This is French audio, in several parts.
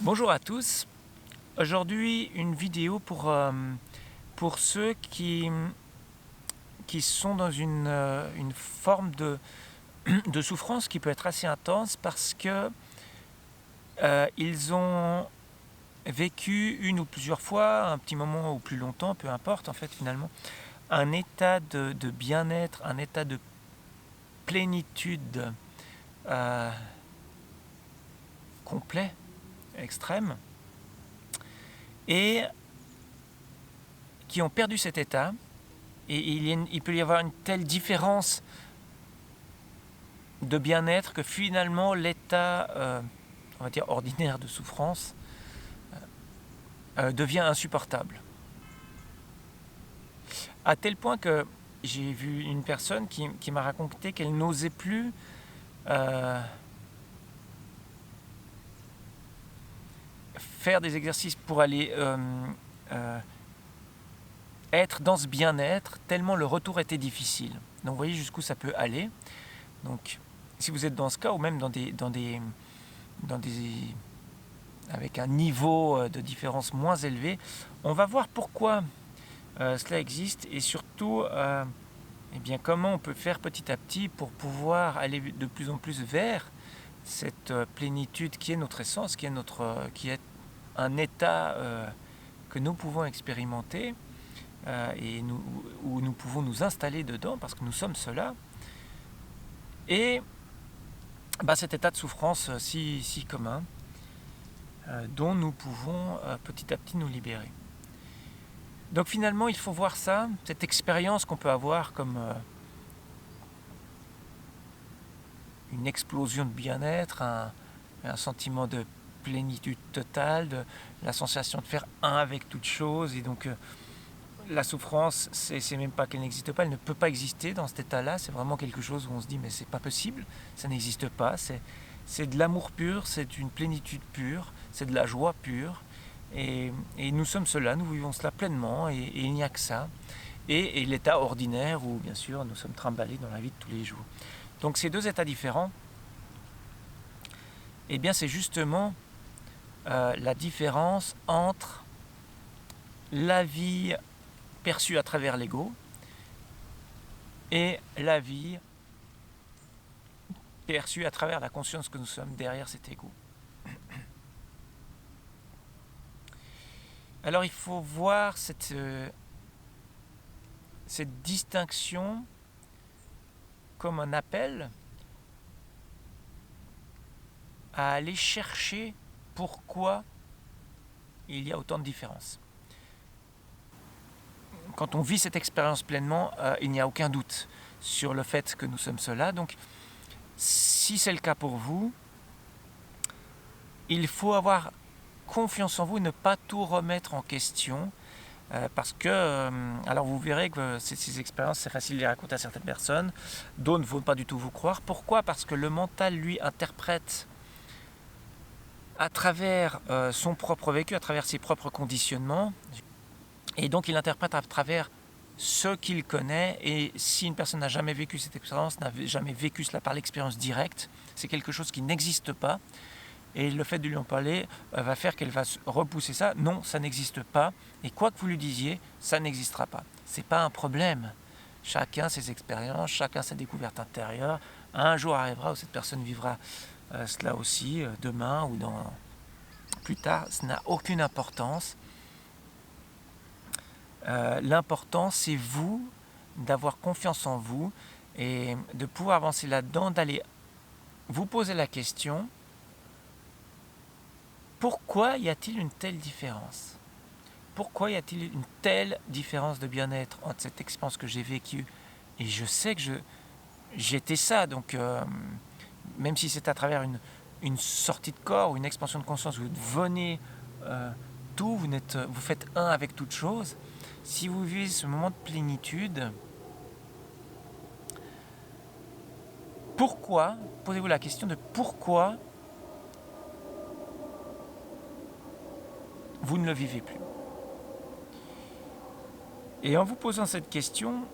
Bonjour à tous. Aujourd'hui, une vidéo pour ceux qui sont dans une forme de souffrance qui peut être assez intense parce que ils ont vécu une ou plusieurs fois, un petit moment ou plus longtemps, peu importe en fait finalement, un état de bien-être, un état de plénitude complet, extrême, et qui ont perdu cet état. Et il peut y avoir une telle différence de bien-être que finalement l'état, on va dire ordinaire de souffrance, devient insupportable. À tel point que j'ai vu une personne qui m'a raconté qu'elle n'osait plus faire des exercices pour aller être dans ce bien-être, tellement le retour était difficile. Donc vous voyez jusqu'où ça peut aller. Donc si vous êtes dans ce cas, ou même avec un niveau de différence moins élevé, on va voir pourquoi cela existe et surtout eh bien, comment on peut faire petit à petit pour pouvoir aller de plus en plus vers cette plénitude qui est notre essence, qui est un état que nous pouvons expérimenter où nous pouvons nous installer dedans parce que nous sommes cela. Et cet état de souffrance si commun dont nous pouvons petit à petit nous libérer. Donc finalement, il faut voir ça, cette expérience qu'on peut avoir comme une explosion de bien-être, un sentiment de plénitude totale, de la sensation de faire un avec toute chose. Et donc la souffrance, c'est même pas qu'elle n'existe pas, elle ne peut pas exister dans cet état-là. C'est vraiment quelque chose où on se dit mais c'est pas possible, ça n'existe pas. C'est de l'amour pur, c'est une plénitude pure, c'est de la joie pure. Et nous sommes cela, nous vivons cela pleinement et il n'y a que ça. Et l'état ordinaire où bien sûr nous sommes trimballés dans la vie de tous les jours. Donc ces deux états différents, eh bien c'est justement la différence entre la vie perçue à travers l'ego et la vie perçue à travers la conscience que nous sommes derrière cet ego. Alors il faut voir cette distinction comme un appel à aller chercher pourquoi il y a autant de différences. Quand on vit cette expérience pleinement, il n'y a aucun doute sur le fait que nous sommes cela. Donc, si c'est le cas pour vous, il faut avoir confiance en vous et ne pas tout remettre en question. Parce que, alors vous verrez que ces expériences, c'est facile de les raconter à certaines personnes, d'autres ne vont pas du tout vous croire. Pourquoi ? Parce que le mental, lui, interprète à travers son propre vécu, à travers ses propres conditionnements, et donc il interprète à travers ce qu'il connaît. Et si une personne n'a jamais vécu cette expérience, n'a jamais vécu cela par l'expérience directe, c'est quelque chose qui n'existe pas. Et le fait de lui en parler va faire qu'elle va repousser ça. Non, ça n'existe pas. Et quoi que vous lui disiez, ça n'existera pas. C'est pas un problème. Chacun ses expériences, chacun sa découverte intérieure. Un jour arrivera où cette personne vivra cela aussi, demain ou plus tard. Ça n'a aucune importance. L'important, c'est vous, d'avoir confiance en vous et de pouvoir avancer là-dedans, d'aller vous poser la question: pourquoi y a-t-il une telle différence ? Pourquoi y a-t-il une telle différence de bien-être entre cette expérience que j'ai vécue et je sais que j'étais ça, donc même si c'est à travers une sortie de corps ou une expansion de conscience, vous devenez tout, vous faites un avec toute chose. Si vous vivez ce moment de plénitude, pourquoi, posez-vous la question de pourquoi vous ne le vivez plus. Et en vous posant cette question,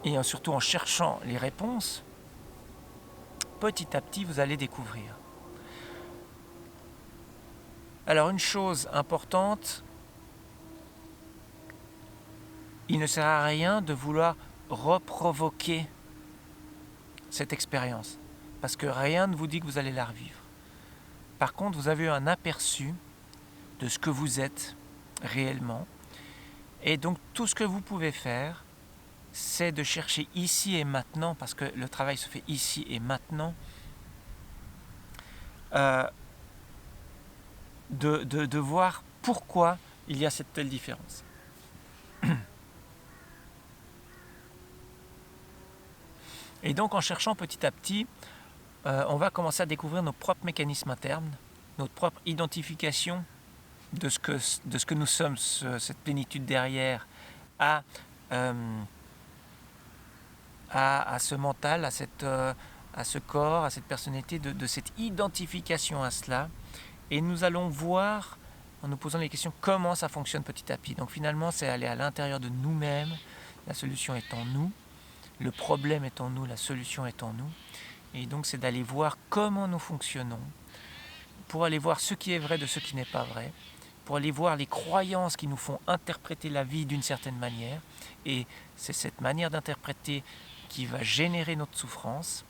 et surtout en cherchant les réponses, petit à petit vous allez découvrir. Alors une chose importante, il ne sert à rien de vouloir reprovoquer cette expérience, parce que rien ne vous dit que vous allez la revivre. Par contre, vous avez eu un aperçu de ce que vous êtes réellement, et donc tout ce que vous pouvez faire, c'est de chercher ici et maintenant, parce que le travail se fait ici et maintenant, de voir pourquoi il y a cette telle différence. Et donc en cherchant petit à petit, on va commencer à découvrir nos propres mécanismes internes, notre propre identification de ce que nous sommes, cette plénitude derrière, à ce mental, à ce corps, à cette personnalité, de cette identification à cela. Et nous allons voir, en nous posant les questions, comment ça fonctionne petit à petit. Donc finalement, c'est aller à l'intérieur de nous-mêmes, la solution est en nous, le problème est en nous, la solution est en nous. Et donc c'est d'aller voir comment nous fonctionnons, pour aller voir ce qui est vrai de ce qui n'est pas vrai, pour aller voir les croyances qui nous font interpréter la vie d'une certaine manière. Et c'est cette manière d'interpréter qui va générer notre souffrance.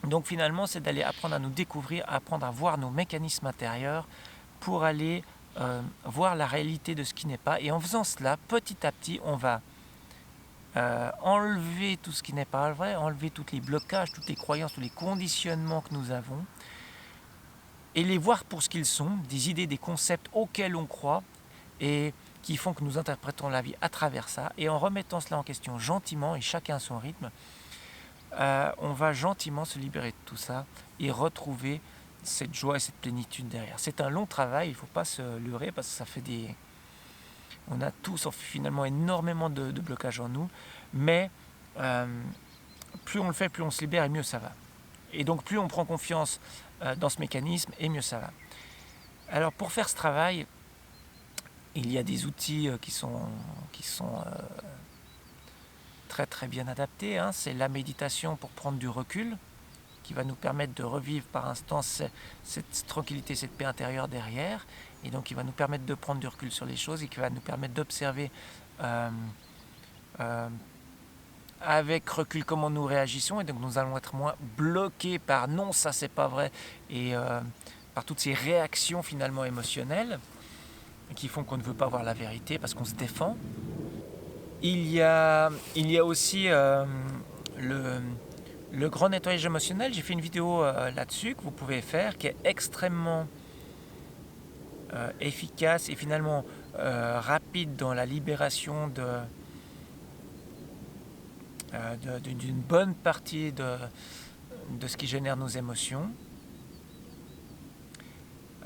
Donc finalement, c'est d'aller apprendre à nous découvrir, apprendre à voir nos mécanismes intérieurs pour aller voir la réalité de ce qui n'est pas. Et en faisant cela, petit à petit, on va enlever tout ce qui n'est pas vrai, enlever tous les blocages, toutes les croyances, tous les conditionnements que nous avons, et les voir pour ce qu'ils sont, des idées, des concepts auxquels on croit, et qui font que nous interprétons la vie à travers ça. Et en remettant cela en question gentiment, et chacun à son rythme, on va gentiment se libérer de tout ça et retrouver cette joie et cette plénitude derrière. C'est un long travail, il ne faut pas se leurrer, parce que ça fait des... On a tous finalement énormément de blocages en nous, mais plus on le fait, plus on se libère et mieux ça va. Et donc plus on prend confiance dans ce mécanisme et mieux ça va. Alors pour faire ce travail, il y a des outils qui sont très très bien adaptés. C'est la méditation pour prendre du recul, qui va nous permettre de revivre par instant cette tranquillité, cette paix intérieure derrière, et donc qui va nous permettre de prendre du recul sur les choses et qui va nous permettre d'observer avec recul comment nous réagissons, et donc nous allons être moins bloqués par non, ça c'est pas vrai, et par toutes ces réactions finalement émotionnelles qui font qu'on ne veut pas voir la vérité parce qu'on se défend. Il y a aussi le grand nettoyage émotionnel. J'ai fait une vidéo là-dessus que vous pouvez faire, qui est extrêmement efficace et finalement rapide dans la libération d'une bonne partie de ce qui génère nos émotions.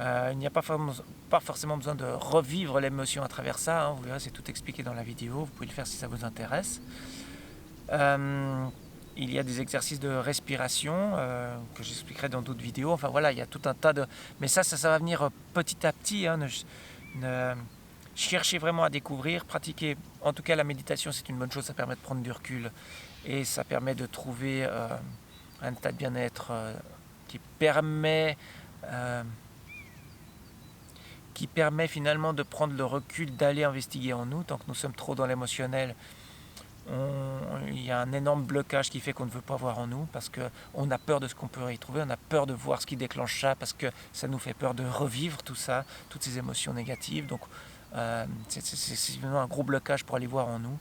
Il n'y a pas forcément besoin de revivre l'émotion à travers ça, vous verrez, c'est tout expliqué dans la vidéo, vous pouvez le faire si ça vous intéresse. Il y a des exercices de respiration que j'expliquerai dans d'autres vidéos. Enfin voilà, il y a tout un tas de... Mais ça va venir petit à petit. Cherchez vraiment à découvrir, pratiquer. En tout cas, la méditation, c'est une bonne chose, ça permet de prendre du recul et ça permet de trouver un état de bien-être qui permet finalement de prendre le recul, d'aller investiguer en nous. Tant que nous sommes trop dans l'émotionnel, il y a un énorme blocage qui fait qu'on ne veut pas voir en nous, parce qu'on a peur de ce qu'on peut y trouver, on a peur de voir ce qui déclenche ça, parce que ça nous fait peur de revivre tout ça, toutes ces émotions négatives. Donc c'est vraiment un gros blocage pour aller voir en nous.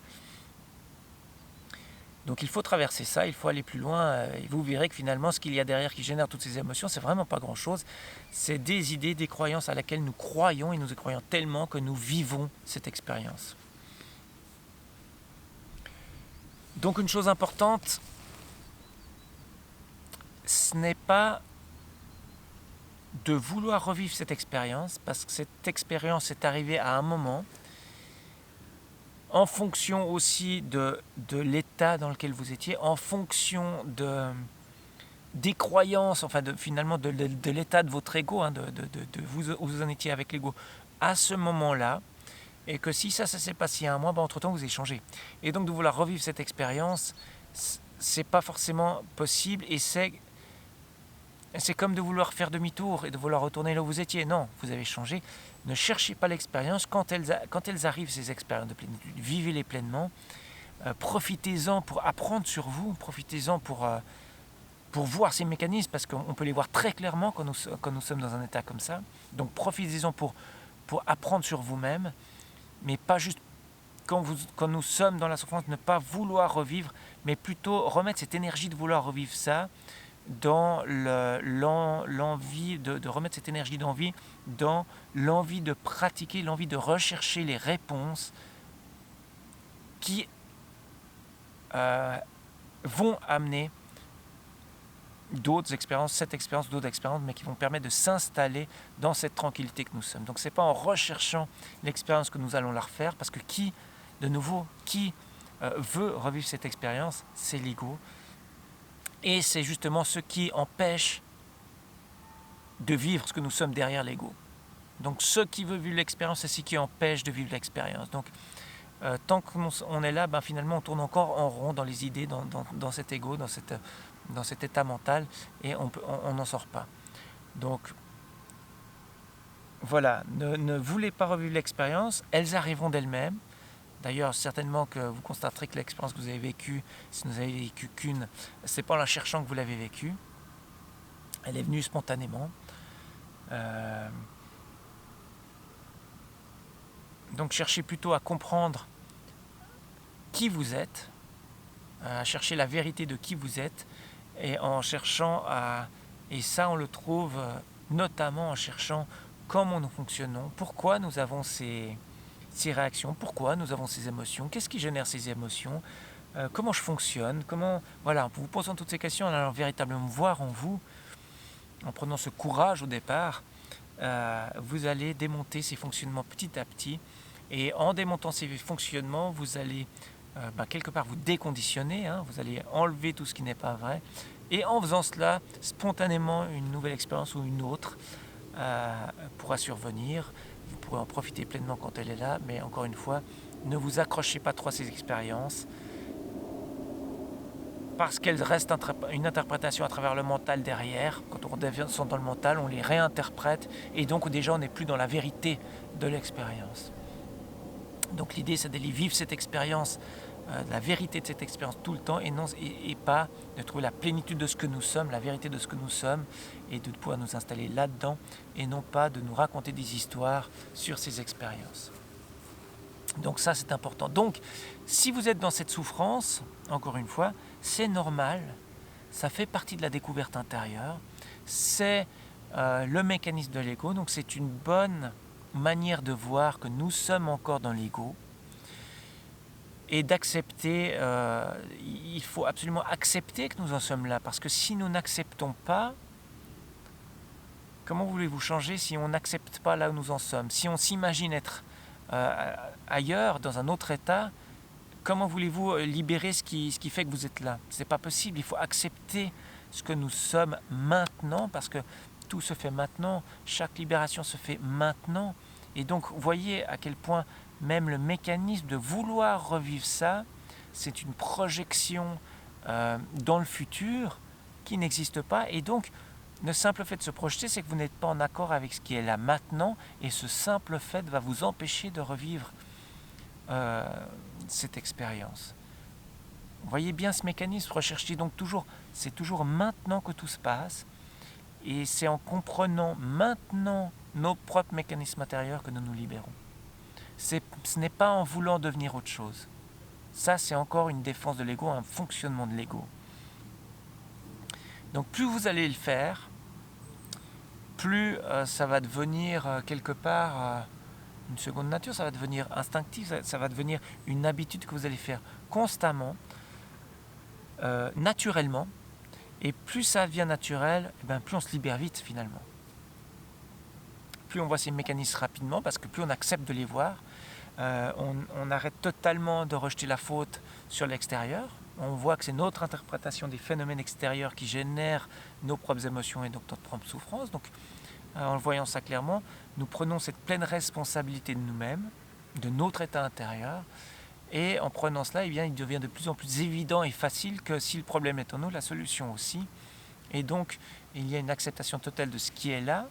Donc il faut traverser ça, il faut aller plus loin, et vous verrez que finalement ce qu'il y a derrière qui génère toutes ces émotions, c'est vraiment pas grand chose. C'est des idées, des croyances à laquelle nous croyons, et nous y croyons tellement que nous vivons cette expérience. Donc une chose importante, ce n'est pas de vouloir revivre cette expérience, parce que cette expérience est arrivée à un moment, en fonction aussi de l'état dans lequel vous étiez, en fonction des croyances, enfin finalement de l'état de votre ego, de où vous en étiez avec l'ego à ce moment-là, et que si ça s'est passé il y a un mois, entre-temps vous avez changé. Et donc de vouloir revivre cette expérience, c'est pas forcément possible et c'est comme de vouloir faire demi-tour et de vouloir retourner là où vous étiez. Non, vous avez changé. Ne cherchez pas l'expérience. Quand elles arrivent, ces expériences de plénitude, vivez-les pleinement. Profitez-en pour apprendre sur vous. Profitez-en pour voir ces mécanismes, parce qu'on peut les voir très clairement quand nous sommes dans un état comme ça. Donc profitez-en pour apprendre sur vous-même, mais pas juste quand nous sommes dans la souffrance, ne pas vouloir revivre, mais plutôt remettre cette énergie de vouloir revivre ça dans l'envie de remettre cette énergie d'envie dans l'envie de pratiquer, l'envie de rechercher les réponses qui vont amener d'autres expériences, cette expérience, d'autres expériences, mais qui vont permettre de s'installer dans cette tranquillité que nous sommes. Donc ce n'est pas en recherchant l'expérience que nous allons la refaire, parce que qui veut revivre cette expérience, c'est l'ego. Et c'est justement ce qui empêche de vivre ce que nous sommes derrière l'ego. Donc ce qui veut vivre l'expérience, c'est ce qui empêche de vivre l'expérience. Donc tant qu'on est là, finalement on tourne encore en rond dans les idées, dans cet ego, dans cet état mental, et on n'en sort pas. Donc voilà, ne voulez pas revivre l'expérience, elles arriveront d'elles-mêmes. D'ailleurs, certainement que vous constaterez que l'expérience que vous avez vécue, si vous n'avez vécu qu'une, c'est pas en la cherchant que vous l'avez vécue. Elle est venue spontanément. Donc cherchez plutôt à comprendre qui vous êtes, à chercher la vérité de qui vous êtes, et en cherchant et ça on le trouve notamment en cherchant comment nous fonctionnons, pourquoi nous avons ces réactions, pourquoi nous avons ces émotions, qu'est-ce qui génère ces émotions, comment je fonctionne, voilà, en vous posant toutes ces questions, en allant véritablement voir en vous, en prenant ce courage au départ, vous allez démonter ces fonctionnements petit à petit, et en démontant ces fonctionnements, vous allez quelque part vous déconditionner, vous allez enlever tout ce qui n'est pas vrai, et en faisant cela, spontanément, une nouvelle expérience ou une autre pourra survenir. Vous pourrez en profiter pleinement quand elle est là, mais encore une fois, ne vous accrochez pas trop à ces expériences, parce qu'elles restent une interprétation à travers le mental derrière. Quand on descend dans le mental, on les réinterprète, et donc déjà on n'est plus dans la vérité de l'expérience. Donc l'idée, c'est d'aller vivre cette expérience, la vérité de cette expérience tout le temps, et pas de trouver la plénitude de ce que nous sommes, la vérité de ce que nous sommes, et de pouvoir nous installer là-dedans, et non pas de nous raconter des histoires sur ces expériences. Donc ça, c'est important. Donc, si vous êtes dans cette souffrance, encore une fois, c'est normal, ça fait partie de la découverte intérieure, c'est le mécanisme de l'ego, donc c'est une bonne manière de voir que nous sommes encore dans l'ego, et d'accepter, il faut absolument accepter que nous en sommes là, parce que si nous n'acceptons pas, comment voulez-vous changer si on n'accepte pas là où nous en sommes? Si on s'imagine être ailleurs, dans un autre état, comment voulez-vous libérer ce qui fait que vous êtes là? C'est pas possible, il faut accepter ce que nous sommes maintenant, parce que tout se fait maintenant, chaque libération se fait maintenant. Et donc, voyez à quel point même le mécanisme de vouloir revivre ça, c'est une projection dans le futur qui n'existe pas. Et donc, le simple fait de se projeter, c'est que vous n'êtes pas en accord avec ce qui est là maintenant, et ce simple fait va vous empêcher de revivre cette expérience. Vous voyez bien ce mécanisme, recherchez donc toujours, c'est toujours maintenant que tout se passe, et c'est en comprenant maintenant nos propres mécanismes intérieurs que nous nous libérons. Ce n'est pas en voulant devenir autre chose. Ça, c'est encore une défense de l'ego, un fonctionnement de l'ego. Donc plus vous allez le faire, plus ça va devenir quelque part une seconde nature, ça va devenir instinctif, ça va devenir une habitude que vous allez faire constamment, naturellement. Et plus ça devient naturel, plus on se libère vite finalement. Plus on voit ces mécanismes rapidement, parce que plus on accepte de les voir, on arrête totalement de rejeter la faute sur l'extérieur. On voit que c'est notre interprétation des phénomènes extérieurs qui génèrent nos propres émotions et donc notre propre souffrance. Donc, en voyant ça clairement, nous prenons cette pleine responsabilité de nous-mêmes, de notre état intérieur, Et en prenant cela, eh bien, il devient de plus en plus évident et facile que si le problème est en nous, la solution aussi. Et donc, il y a une acceptation totale de ce qui est là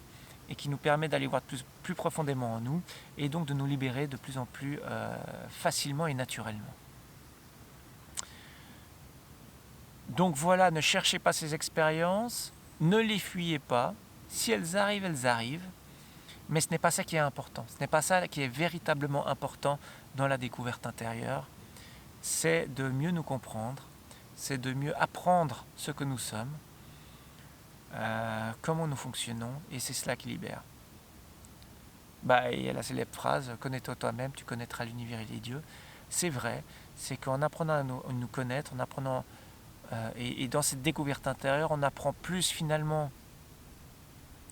et qui nous permet d'aller voir plus profondément en nous et donc de nous libérer de plus en plus facilement et naturellement. Donc voilà, ne cherchez pas ces expériences, ne les fuyez pas. Si elles arrivent, elles arrivent. Mais ce n'est pas ça qui est important. Ce n'est pas ça qui est véritablement important dans la découverte intérieure. C'est de mieux nous comprendre, c'est de mieux apprendre ce que nous sommes, comment nous fonctionnons, et c'est cela qui libère. Il y a la célèbre phrase « Connais-toi toi-même, tu connaîtras l'univers et les dieux ». C'est vrai, c'est qu'en apprenant à nous connaître, en apprenant, et dans cette découverte intérieure, on apprend plus finalement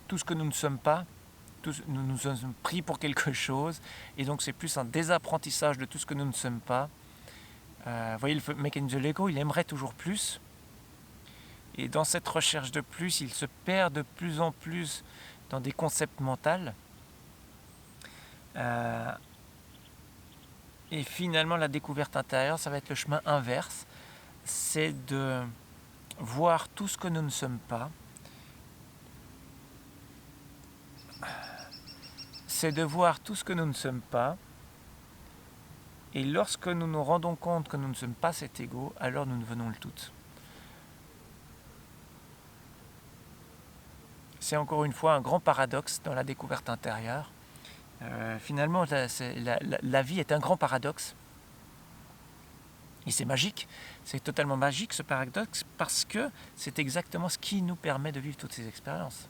tout ce que nous ne sommes pas. Nous nous sommes pris pour quelque chose, et donc c'est plus un désapprentissage de tout ce que nous ne sommes pas. Vous voyez, le mécanisme de l'ego, il aimerait toujours plus, et dans cette recherche de plus, il se perd de plus en plus dans des concepts mentaux. Et finalement, la découverte intérieure, ça va être le chemin inverse, c'est de voir tout ce que nous ne sommes pas, et lorsque nous nous rendons compte que nous ne sommes pas cet ego, alors nous devenons le tout. C'est encore une fois un grand paradoxe dans la découverte intérieure. Finalement, la vie est un grand paradoxe. Et c'est magique, c'est totalement magique ce paradoxe, parce que c'est exactement ce qui nous permet de vivre toutes ces expériences.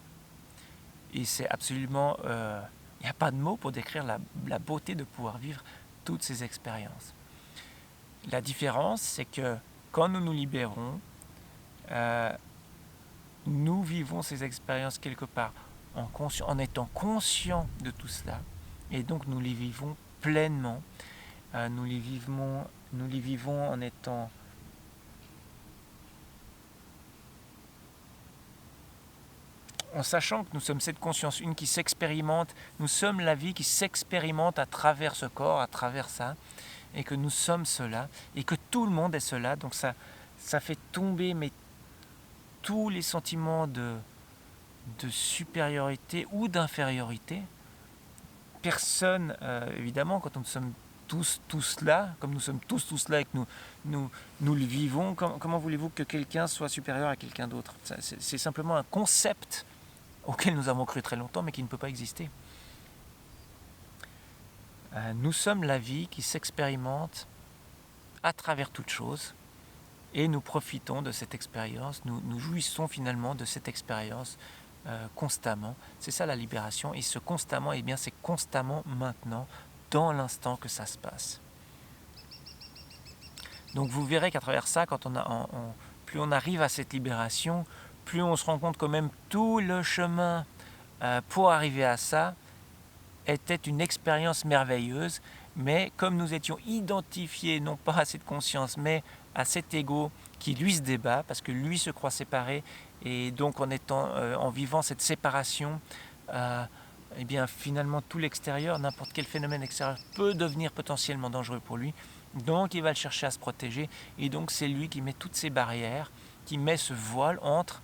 Et c'est absolument... il n'y a pas de mots pour décrire la beauté de pouvoir vivre toutes ces expériences. La différence, c'est que quand nous nous libérons, nous vivons ces expériences quelque part en étant conscients de tout cela, et donc nous les vivons pleinement. Nous les vivons en étant en sachant que nous sommes cette conscience une qui s'expérimente, nous sommes la vie qui s'expérimente à travers ce corps, à travers ça, et que nous sommes cela, et que tout le monde est cela. Donc ça fait tomber tous les sentiments de supériorité ou d'infériorité. Personne, évidemment, quand nous sommes tous là, comme nous sommes tous là et que nous le vivons, comment voulez-vous que quelqu'un soit supérieur à quelqu'un d'autre ? C'est simplement un concept auquel nous avons cru très longtemps, mais qui ne peut pas exister. Nous sommes la vie qui s'expérimente à travers toute chose, et nous profitons de cette expérience, nous jouissons finalement de cette expérience constamment. C'est ça la libération, et ce constamment, eh bien, c'est constamment maintenant, dans l'instant que ça se passe. Donc vous verrez qu'à travers ça, plus on arrive à cette libération, plus on se rend compte que même tout le chemin pour arriver à ça était une expérience merveilleuse, mais comme nous étions identifiés non pas à cette conscience, mais à cet ego qui lui se débat, parce que lui se croit séparé, et donc en vivant cette séparation, eh bien finalement tout l'extérieur, n'importe quel phénomène extérieur peut devenir potentiellement dangereux pour lui, donc il va le chercher à se protéger, et donc c'est lui qui met toutes ces barrières, qui met ce voile entre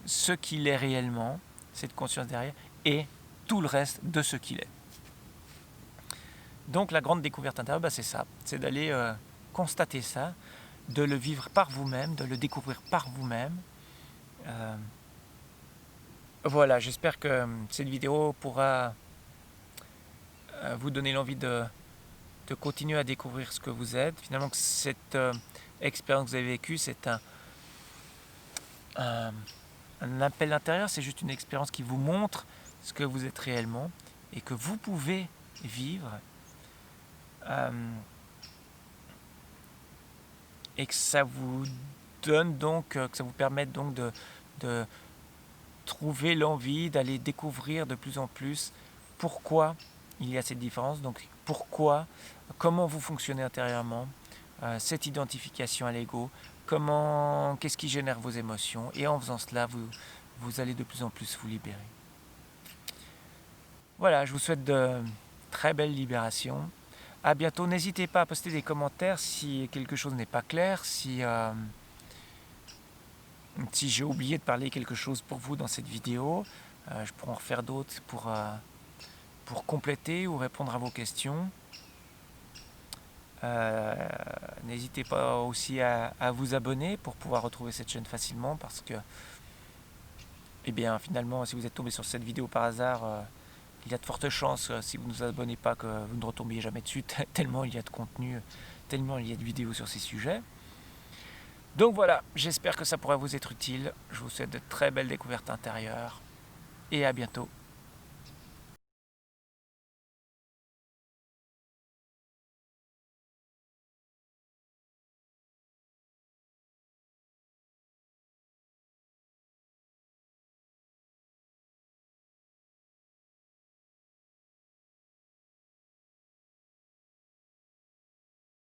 ce qu'il est réellement, cette conscience derrière, et tout le reste de ce qu'il est. Donc la grande découverte intérieure, c'est ça, c'est d'aller constater ça, de le vivre par vous-même, de le découvrir par vous-même. Voilà, j'espère que cette vidéo pourra vous donner l'envie de continuer à découvrir ce que vous êtes. Finalement, cette expérience que vous avez vécue, c'est un appel intérieur, c'est juste une expérience qui vous montre ce que vous êtes réellement et que vous pouvez vivre. Et que ça vous donne donc, que ça vous permette donc de trouver l'envie d'aller découvrir de plus en plus pourquoi il y a cette différence, donc comment vous fonctionnez intérieurement, cette identification à l'ego, qu'est-ce qui génère vos émotions, et en faisant cela, vous allez de plus en plus vous libérer. Voilà, je vous souhaite de très belles libérations. À bientôt. N'hésitez pas à poster des commentaires si quelque chose n'est pas clair, si j'ai oublié de parler quelque chose pour vous dans cette vidéo. Je pourrais en refaire d'autres pour compléter ou répondre à vos questions. N'hésitez pas aussi à vous abonner pour pouvoir retrouver cette chaîne facilement, parce que eh bien, finalement, si vous êtes tombé sur cette vidéo par hasard, il y a de fortes chances, si vous ne vous abonnez pas, que vous ne retombiez jamais dessus, tellement il y a de contenu, tellement il y a de vidéos sur ces sujets. Donc voilà, j'espère que ça pourra vous être utile. Je vous souhaite de très belles découvertes intérieures et à bientôt.